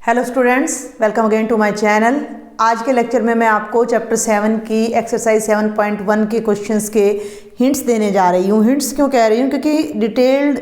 Hello students, welcome again to my channel. आज के lecture में मैं आपको चैप्टर 7 की एक्सरसाइज 7.1 के क्वेश्चंस के हिंट्स देने जा रही हूँ। हिंट्स क्यों कह रही हूँ? क्योंकि डिटेल्ड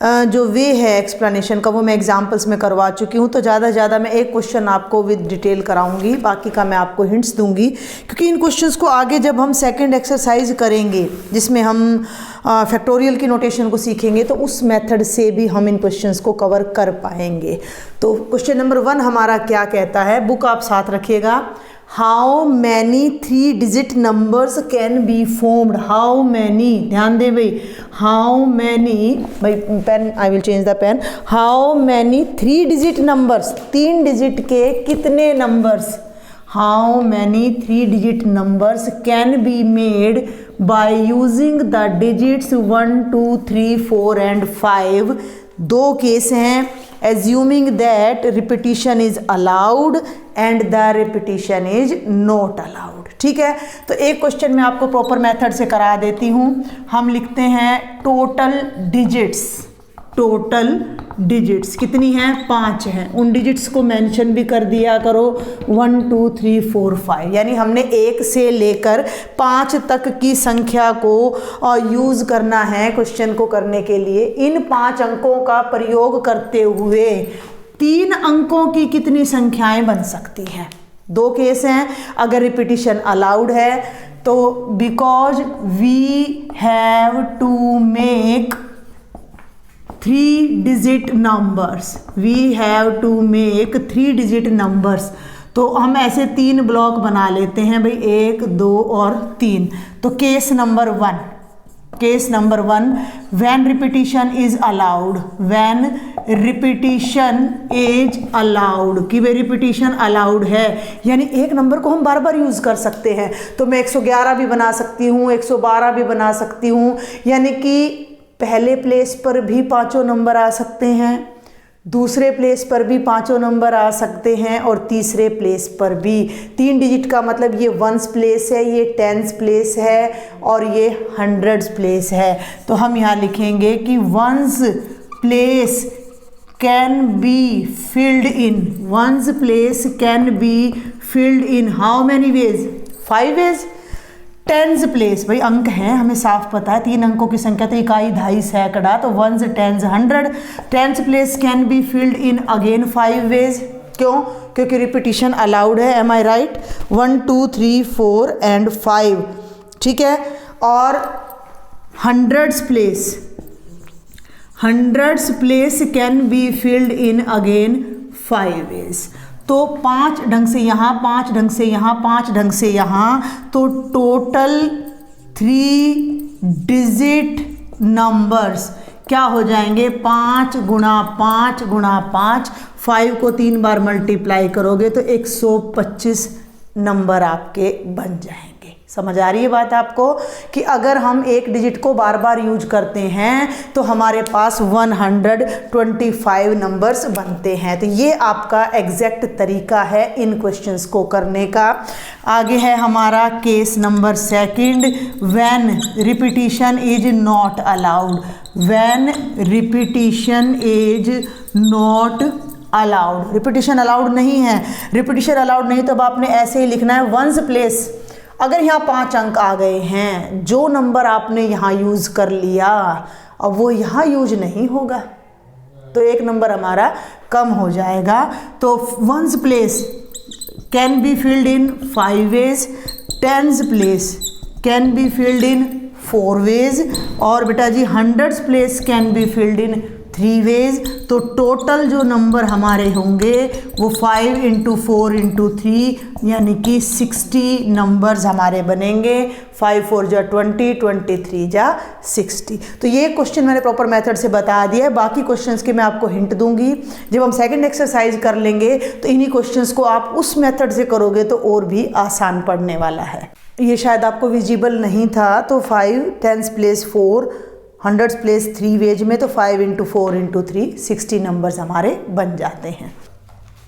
जो वे है एक्सप्लेनेशन का वो मैं एग्जांपल्स में करवा चुकी हूँ, तो ज़्यादा से ज़्यादा मैं एक क्वेश्चन आपको विद डिटेल कराऊंगी, बाकी का मैं आपको हिंट्स दूंगी। क्योंकि इन क्वेश्चंस को आगे जब हम सेकंड एक्सरसाइज करेंगे जिसमें हम फैक्टोरियल की नोटेशन को सीखेंगे, तो उस मेथड से भी हम इन क्वेश्चंस को कवर कर पाएंगे। तो क्वेश्चन नंबर 1 हमारा क्या कहता है, बुक आप साथ रखिएगा। How many 3 digit numbers can be formed? How many, ध्यान दे भाई, हाउ मैनी, भाई pen, I will change the pen. How many 3 digit numbers, 3 digit के कितने numbers, how many 3 digit numbers can be made by using the digits 1, 2, 3, 4 and 5। दो case हैं, assuming that repetition is allowed and the repetition is not allowed। ठीक है, तो एक question मैं आपको प्रॉपर मेथड से करा देती हूँ। हम लिखते हैं टोटल डिजिट्स। टोटल डिजिट्स कितनी हैं? 5 हैं। उन डिजिट्स को मेंशन भी कर दिया करो, 1, 2, 3, 4, 5, यानी हमने 1 से लेकर 5 तक की संख्या को यूज़ करना है क्वेश्चन को करने के लिए। इन 5 अंकों का प्रयोग करते हुए 3 अंकों की कितनी संख्याएं बन सकती हैं? 2 केस हैं। अगर रिपीटिशन अलाउड है तो because we have to make 3 digit numbers, we have to make 3 digit numbers, तो हम ऐसे 3 ब्लॉक बना लेते हैं भाई, 1, 2 और 3। तो case number 1, case number 1, when repetition is allowed, when repetition is allowed, कि वे रिपीटिशन अलाउड है, यानी एक नंबर को हम बार बार यूज़ कर सकते हैं। तो मैं 111 भी बना सकती हूँ, 112 भी बना सकती हूँ, यानी कि पहले प्लेस पर भी 5 नंबर आ सकते हैं, दूसरे प्लेस पर भी 5 नंबर आ सकते हैं, और तीसरे प्लेस पर भी। 3 डिजिट का मतलब ये 1s प्लेस है, ये 10s प्लेस है, और ये 100s प्लेस है। तो हम यहाँ लिखेंगे कि 1s place can be filled in, 1s place can be filled in how many ways? 5 ways. 10s place, भाई अंक हैं, हमें साफ पता है 3 अंकों की संख्या, तो इकाई, दहाई, सैकड़ा, तो 1s, 10s, 100। 10s place can be filled in again 5 ways. क्यों? क्योंकि रिपीटिशन अलाउड है। Am I right? 1, 2, 3, 4 एंड 5। ठीक है। और 100s place, 100s place can be filled in again 5 ways. तो 5 ढंग से यहाँ, 5 ढंग से यहाँ, 5 ढंग से यहाँ, तो टोटल 3 डिजिट नंबर्स क्या हो जाएंगे? 5 गुणा 5 गुणा 5, 5 को 3 बार मल्टीप्लाई करोगे तो 125 नंबर आपके बन जाएंगे। समझ आ रही है बात आपको? कि अगर हम एक डिजिट को बार बार यूज करते हैं तो हमारे पास 125 नंबर्स बनते हैं। तो ये आपका एग्जैक्ट तरीका है इन क्वेश्चंस को करने का। आगे है हमारा case number 2, when repetition is not allowed, when repetition is not allowed. Repetition allowed नहीं है, रिपीटिशन अलाउड नहीं, तो अब आपने ऐसे ही लिखना है 1s प्लेस। अगर यहाँ 5 अंक आ गए हैं, जो नंबर आपने यहाँ यूज़ कर लिया अब वो यहाँ यूज नहीं होगा, तो एक नंबर हमारा कम हो जाएगा। तो 1s place can be filled in 5 ways, 10s place can be filled in 4 ways, और बेटा जी 100s place can be filled in 3 ways. तो टोटल जो नंबर हमारे होंगे वो 5 × 4 × 3 यानी कि 60 नंबर्स हमारे बनेंगे। 5 4 जा 20, 23 जा 60। तो ये क्वेश्चन मैंने प्रॉपर मेथड से बता दिया है। बाकी क्वेश्चंस की मैं आपको हिंट दूंगी। जब हम सेकंड एक्सरसाइज कर लेंगे तो इन्हीं क्वेश्चंस को आप उस मेथड से करोगे तो और भी आसान पड़ने वाला है। ये शायद आपको विजिबल नहीं था, तो 5, 10s place 4, 100s place 3 veg में, तो 5 × 4 × 3 60 नंबर्स हमारे बन जाते हैं।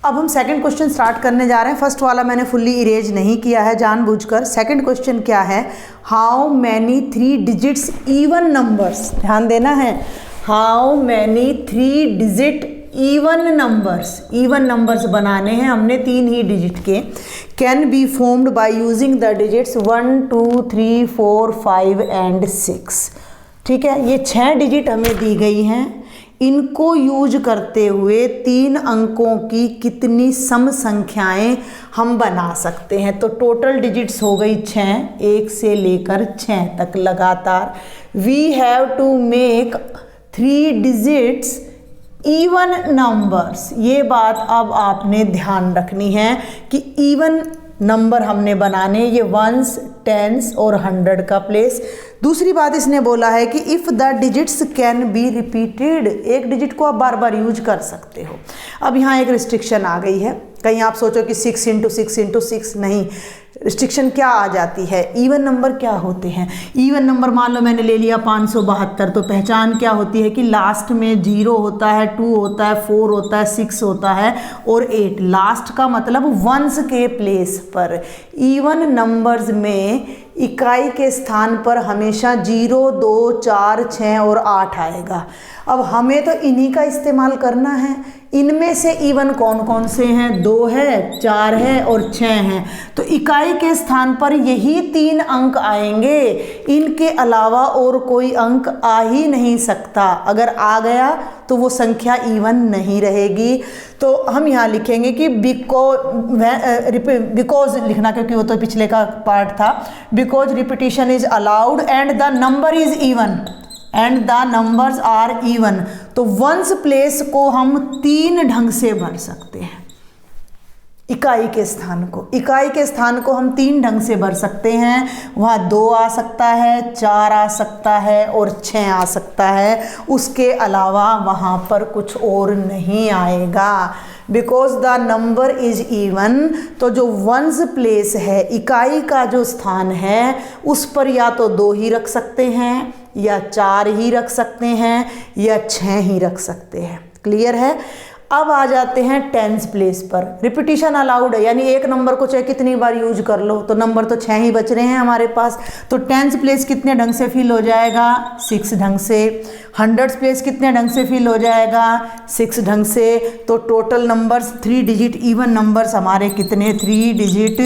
अब हम सेकंड क्वेश्चन स्टार्ट करने जा रहे हैं। फर्स्ट वाला मैंने फुल्ली इरेज नहीं किया है जानबूझकर। सेकंड क्वेश्चन क्या है? How many 3 digits even numbers, ध्यान देना है, how many 3 digit even numbers बनाने हैं हमने 3 ही डिजिट के, can be formed by using the digits 1 2 3 4 5 and 6। ठीक है, ये 6 डिजिट हमें दी गई हैं, इनको यूज करते हुए 3 अंकों की कितनी सम संख्याएं हम बना सकते हैं। तो टोटल डिजिट्स हो गई 6, 1 से लेकर 6 तक लगातार। We have to make 3 digits even numbers. ये बात अब आपने ध्यान रखनी है कि इवन नंबर हमने बनाने, ये 1s 10s और 100 का प्लेस। दूसरी बात इसने बोला है कि if the digits can be repeated, एक डिजिट को आप बार बार यूज कर सकते हो। अब यहाँ एक रिस्ट्रिक्शन आ गई है, कहीं आप सोचो कि 6 × 6 × 6, नहीं, रिस्ट्रिक्शन क्या आ जाती है, इवन नंबर क्या होते हैं। इवन नंबर मान लो मैंने ले लिया 572, तो पहचान क्या होती है कि लास्ट में 0 होता है, 2 होता है, 4 होता है, 6 होता है और 8, लास्ट का मतलब वंस के प्लेस पर। इवन नंबर्स में इकाई के स्थान पर हमेशा 0 2 4 6 और 8 आएगा। अब हमें तो इन्हीं का इस्तेमाल करना है। इनमें से इवन कौन कौन से हैं, 2 है, 4 है और 6 हैं। तो इकाई के स्थान पर यही 3 अंक आएंगे, इनके अलावा और कोई अंक आ ही नहीं सकता। अगर आ गया तो वो संख्या इवन नहीं रहेगी। तो हम यहाँ लिखेंगे कि बिकॉज लिखना, क्योंकि वो तो पिछले का पार्ट था। Because repetition is allowed and the number is even and the numbers are even. तो वंस प्लेस को हम 3 ढंग से भर सकते हैं। इकाई के स्थान को हम 3 ढंग से भर सकते हैं। वहाँ 2 आ सकता है, 4 आ सकता है और 6 आ सकता है। उसके अलावा वहाँ पर कुछ और नहीं आएगा। Because the number is even, तो जो वंस प्लेस है, इकाई का जो स्थान है, उस पर या तो 2 ही रख सकते हैं, या 4 ही रख सकते हैं, या 6 ही रख सकते हैं। क्लियर है। अब आ जाते हैं टेंस प्लेस पर। रिपीटिशन अलाउड है, यानी एक नंबर को चाहे कितनी बार यूज कर लो, तो नंबर तो 6 ही बच रहे हैं हमारे पास। तो टेंस प्लेस कितने ढंग से फिल हो जाएगा, 6 ढंग से। 100 प्लेस कितने ढंग से फिल हो जाएगा, 6 ढंग से। तो total numbers 3 digit even numbers हमारे कितने, 3 डिजिट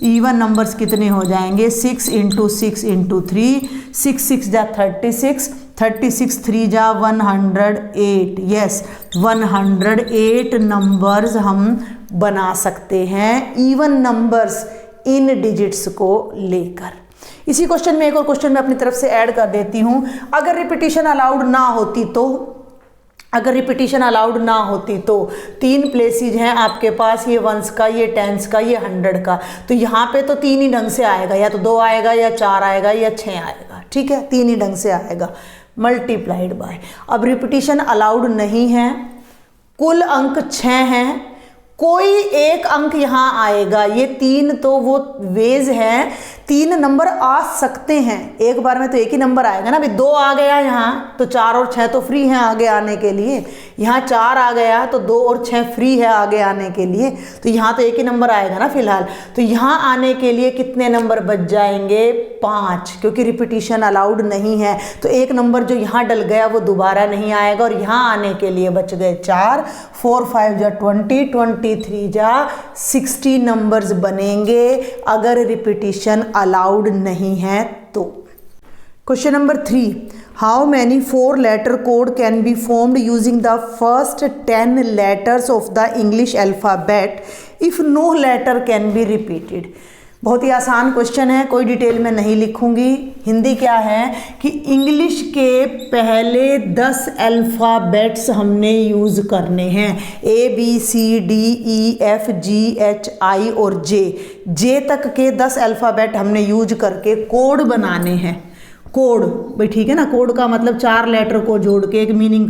इवन नंबर्स कितने हो जाएंगे, 6 × 6 × 3, 6 6 जा 36, 36 3 जा 108। यस, 108 नंबर्स हम बना सकते हैं इवन नंबर्स इन डिजिट्स को लेकर। इसी क्वेश्चन में एक और क्वेश्चन मैं अपनी तरफ से ऐड कर देती हूँ। अगर रिपीटिशन अलाउड ना होती तो 3 प्लेसेज हैं आपके पास, ये 1s का, ये 10s का, ये 100 का। तो यहाँ पे तो 3 ही ढंग से आएगा, या तो 2 आएगा, या 4 आएगा, या 6 आएगा। ठीक है, 3 ही ढंग से आएगा, मल्टीप्लाइड बाय। अब रिपीटिशन अलाउड नहीं है, कुल अंक 6 हैं, कोई एक अंक यहाँ आएगा। ये 3 तो वो वेज हैं, 3 नंबर आ सकते हैं एक बार में, तो एक ही नंबर आएगा ना। अभी 2 आ गया यहाँ, तो 4 और 6 तो फ्री हैं आगे आने के लिए। यहाँ 4 आ गया तो 2 और 6 फ्री है आगे आने के लिए। तो यहाँ तो एक ही नंबर आएगा ना फिलहाल। तो यहाँ आने के लिए कितने नंबर बच जाएंगे, 5, क्योंकि रिपीटिशन अलाउड नहीं है। तो एक नंबर जो यहाँ डल गया वो दोबारा नहीं आएगा, और यहाँ आने के लिए बच गए 4, 4 5 जा 20, 23 जा 60 नंबर्स बनेंगे अगर रिपीटिशन अलाउड नहीं है तो। Question number 3, how many 4 letter code can be formed using the first 10 letters of the English alphabet if no letter can be repeated. बहुत ही आसान क्वेश्चन है, कोई डिटेल में नहीं लिखूंगी। हिंदी क्या है कि इंग्लिश के पहले 10 अल्फ़ाबेट्स हमने यूज़ करने हैं, ABCDEFGHI और जे तक के 10 अल्फ़ाबेट हमने यूज करके कोड बनाने हैं। कोड भाई ठीक है ना, कोड का मतलब 4 लेटर को जोड़ के एक मीनिंग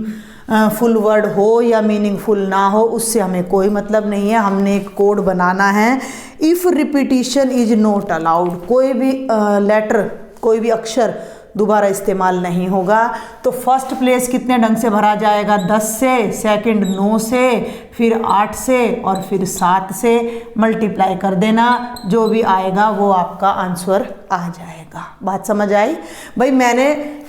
फुल वर्ड हो या मीनिंगफुल ना हो, उससे हमें कोई मतलब नहीं है। हमने एक कोड बनाना है। If repetition is not allowed, कोई भी लेटर, कोई भी अक्षर दोबारा इस्तेमाल नहीं होगा। तो फर्स्ट प्लेस कितने ढंग से भरा जाएगा, 10 से, सेकंड 9 से, फिर 8 से और फिर 7 से। मल्टीप्लाई कर देना, जो भी आएगा वो आपका आंसर आ जाएगा। बात समझ आई भाई। मैंने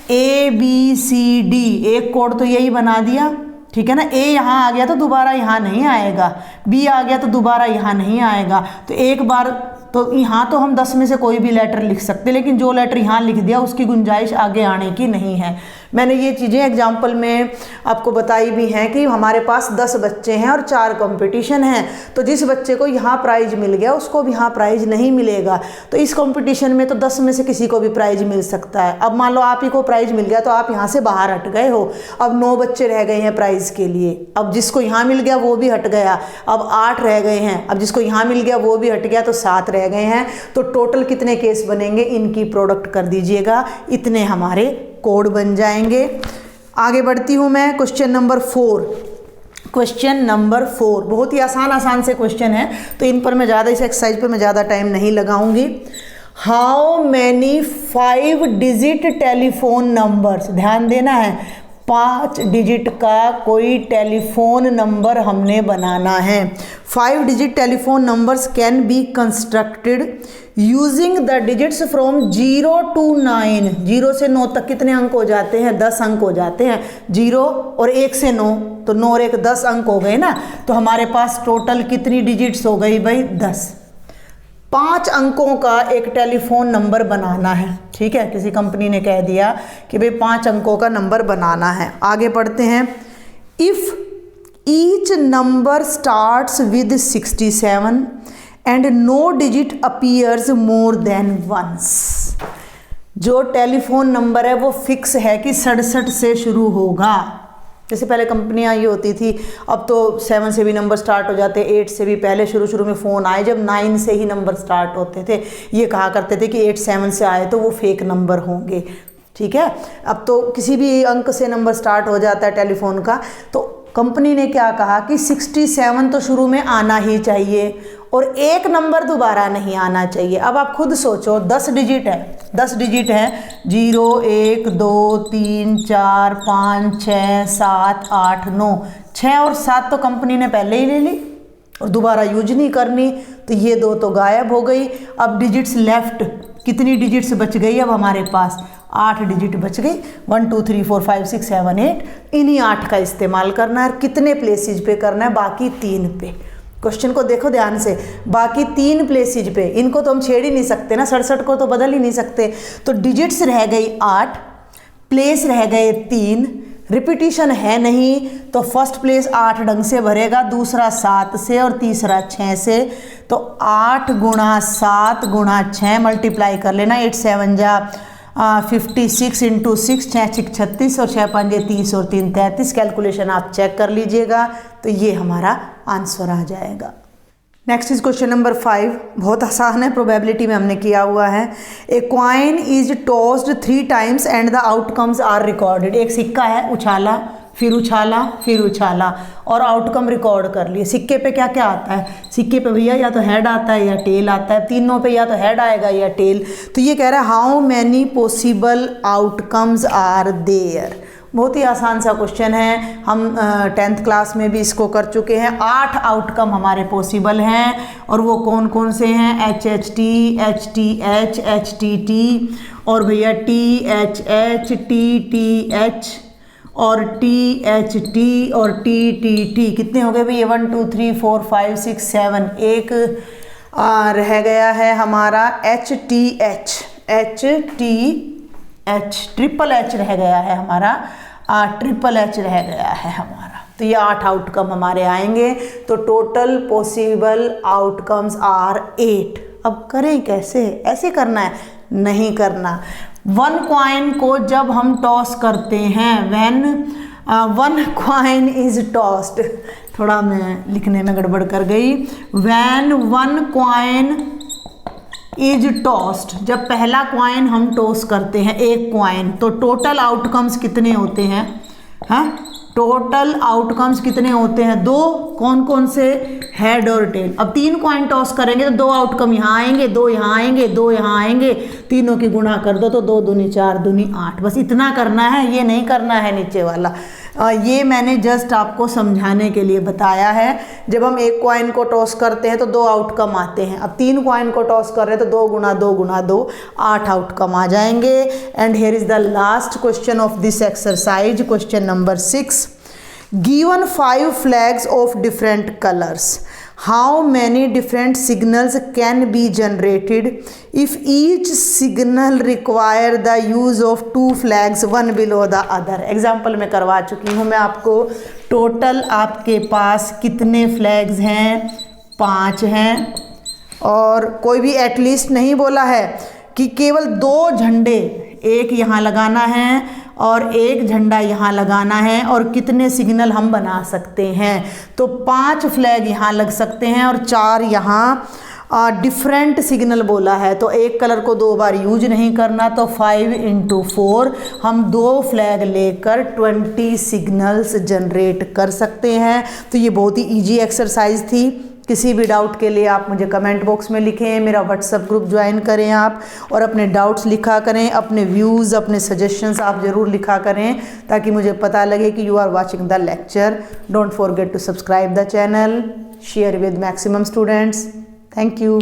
ABCD एक कोड तो यही बना दिया, ठीक है ना। ए यहाँ आ गया तो दोबारा यहाँ नहीं आएगा, बी आ गया तो दोबारा यहाँ नहीं आएगा। तो एक बार तो यहाँ तो हम 10 में से कोई भी लेटर लिख सकते, लेकिन जो लेटर यहाँ लिख दिया उसकी गुंजाइश आगे आने की नहीं है। मैंने ये चीज़ें एग्जाम्पल में आपको बताई भी हैं कि हमारे पास 10 बच्चे हैं और 4 कंपटीशन हैं, तो जिस बच्चे को यहाँ प्राइज मिल गया उसको भी यहाँ प्राइज नहीं मिलेगा। तो इस कंपटीशन में तो 10 में से किसी को भी प्राइज मिल सकता है। अब मान लो आप ही को प्राइज मिल गया तो आप यहाँ से बाहर हट गए हो, अब 9 बच्चे रह गए हैं प्राइज के लिए। अब जिसको यहाँ मिल गया वो भी हट गया, अब 8 रह गए हैं, अब जिसको यहाँ मिल गया वो भी हट गया, तो 7 रह गए हैं। तो टोटल कितने केस बनेंगे, इनकी प्रोडक्ट कर दीजिएगा, इतने हमारे कोड बन जाएंगे। आगे बढ़ती हूँ मैं, क्वेश्चन नंबर 4। क्वेश्चन नंबर 4 बहुत ही आसान से क्वेश्चन है, तो इन पर मैं ज़्यादा, इस एक्सरसाइज पर मैं ज़्यादा टाइम नहीं लगाऊंगी। How many 5 digit telephone numbers, ध्यान देना है, 5 डिजिट का कोई टेलीफोन नंबर हमने बनाना है। 5 digit telephone numbers can be constructed using the digits from 0 to 9। 0 से 9 तक कितने अंक हो जाते हैं, 10 अंक हो जाते हैं। 0 और 1 से 9, तो 9 और 1 10 अंक हो गए ना। तो हमारे पास टोटल कितनी डिजिट्स हो गई भाई, 10। 5 अंकों का एक टेलीफोन नंबर बनाना है, ठीक है। किसी कंपनी ने कह दिया कि भाई 5 अंकों का नंबर बनाना है। आगे बढ़ते हैं। If each number starts with 67 and no digit appears more than once. जो टेलीफोन नंबर है वो फिक्स है कि 67 से शुरू होगा। जैसे पहले कंपनियां ये होती थी, अब तो 7 से भी नंबर स्टार्ट हो जाते, 8 से भी। पहले शुरू में फ़ोन आए जब 9 से ही नंबर स्टार्ट होते थे, ये कहा करते थे कि 8 7 से आए तो वो फेक नंबर होंगे, ठीक है। अब तो किसी भी अंक से नंबर स्टार्ट हो जाता है टेलीफोन का। तो कंपनी ने क्या कहा कि 67 तो शुरू में आना ही चाहिए और एक नंबर दोबारा नहीं आना चाहिए। अब आप खुद सोचो, 10 डिजिट है, 10 डिजिट है, 0 1 2 3 4 5 6 7 8 9, 6 और 7 तो कंपनी ने पहले ही ले ली और दोबारा यूज नहीं करनी, तो ये 2 तो गायब हो गई। अब डिजिट्स लेफ्ट, कितनी डिजिट्स बच गई अब हमारे पास, 8 डिजिट बच गई। 1 2 3 4 5 6 7 8, इन्हीं 8 का इस्तेमाल करना है। कितने प्लेसेज पे करना है, बाकी 3 पे। क्वेश्चन को देखो ध्यान से, बाकी 3 प्लेसेज पे, इनको तो हम छेड़ ही नहीं सकते ना, 67 को तो बदल ही नहीं सकते। तो डिजिट्स रह गई 8, प्लेस रह गए 3, रिपीटिशन है नहीं, तो फर्स्ट प्लेस 8 ढंग से भरेगा, दूसरा 7 से और तीसरा 6 से। तो 8 गुणा 7 गुणा 6 मल्टीप्लाई कर लेना, 8 7 जा 56 इंटू 6, 6 6 36 और 6 5 30 और 3 33। कैलकुलेशन आप चेक कर लीजिएगा, तो ये हमारा आंसर आ जाएगा। नेक्स्ट इज क्वेश्चन नंबर 5, बहुत आसान है, प्रोबेबिलिटी में हमने किया हुआ है। A coin is tossed 3 times and the outcomes are recorded. एक सिक्का है, उछाला फिर उछाला फिर उछाला और आउटकम रिकॉर्ड कर लिए। सिक्के पे क्या क्या आता है, सिक्के पे भैया या तो हेड आता है या टेल आता है, तीनों पे या तो हेड आएगा या टेल। तो ये कह रहा है how many possible outcomes are there. बहुत ही आसान सा क्वेश्चन है, हम 10th क्लास में भी इसको कर चुके हैं। 8 आउटकम हमारे पॉसिबल हैं और वो कौन कौन से हैं, HHT, HTH, HTT और भैया THH, TTH और THT और TTT। कितने हो गए भैया, 1 2 3 4 5 6 7। एक रह गया है हमारा HTH, ट्रिपल H रह गया है हमारा, ट्रिपल H रह गया है हमारा। तो ये 8 आउटकम हमारे आएंगे। तो टोटल पॉसिबल आउटकम्स आर 8। अब करें कैसे, ऐसे करना है, नहीं करना। 1 कॉइन को जब हम टॉस करते हैं, व्हेन 1 कॉइन इज टॉस्ड, थोड़ा मैं लिखने में गड़बड़ कर गई। व्हेन 1 कॉइन इज टॉस्ड, जब पहला कॉइन हम टॉस करते हैं, एक कॉइन, तो टोटल आउटकम्स कितने होते हैं, हाँ टोटल आउटकम्स कितने होते हैं, 2। कौन कौन से, हेड और टेल। अब 3 कॉइन टॉस करेंगे तो 2 आउटकम यहाँ आएंगे, 2 यहाँ आएंगे, 2 यहाँ आएंगे, तीनों की गुणा कर दो तो 2 दूनी 4 दूनी 8। बस इतना करना है, ये नहीं करना है नीचे वाला। ये मैंने जस्ट आपको समझाने के लिए बताया है। जब हम एक कॉइन को टॉस करते हैं तो 2 आउटकम आते हैं। अब 3 कॉइन को टॉस कर रहे हैं तो 2 गुना 2 गुना 2, 8 आउटकम आ जाएंगे। And here is the last question of this exercise, question number 6। Given 5 flags of different colors. How many different signals can be generated if each signal require the use of 2 flags one below the other? Example मैं करवा चुकी हूँ मैं आपको। Total आपके पास कितने flags हैं? 5 हैं। और कोई भी एटलीस्ट नहीं बोला है कि केवल 2 झंडे, एक यहाँ लगाना है और एक झंडा यहाँ लगाना है, और कितने सिग्नल हम बना सकते हैं। तो 5 फ्लैग यहाँ लग सकते हैं और 4 यहाँ डिफरेंट सिग्नल बोला है। तो एक कलर को 2 बार यूज नहीं करना, तो 5 × 4 हम 2 फ्लैग लेकर 20 सिग्नल्स जनरेट कर सकते हैं। तो ये बहुत ही ईजी एक्सरसाइज थी। किसी भी डाउट के लिए आप मुझे कमेंट बॉक्स में लिखें, मेरा व्हाट्सएप ग्रुप ज्वाइन करें आप, और अपने डाउट्स लिखा करें, अपने व्यूज़, अपने सजेशंस आप ज़रूर लिखा करें ताकि मुझे पता लगे कि you are watching the lecture. Don't forget to subscribe the channel, share with maximum students. Thank you.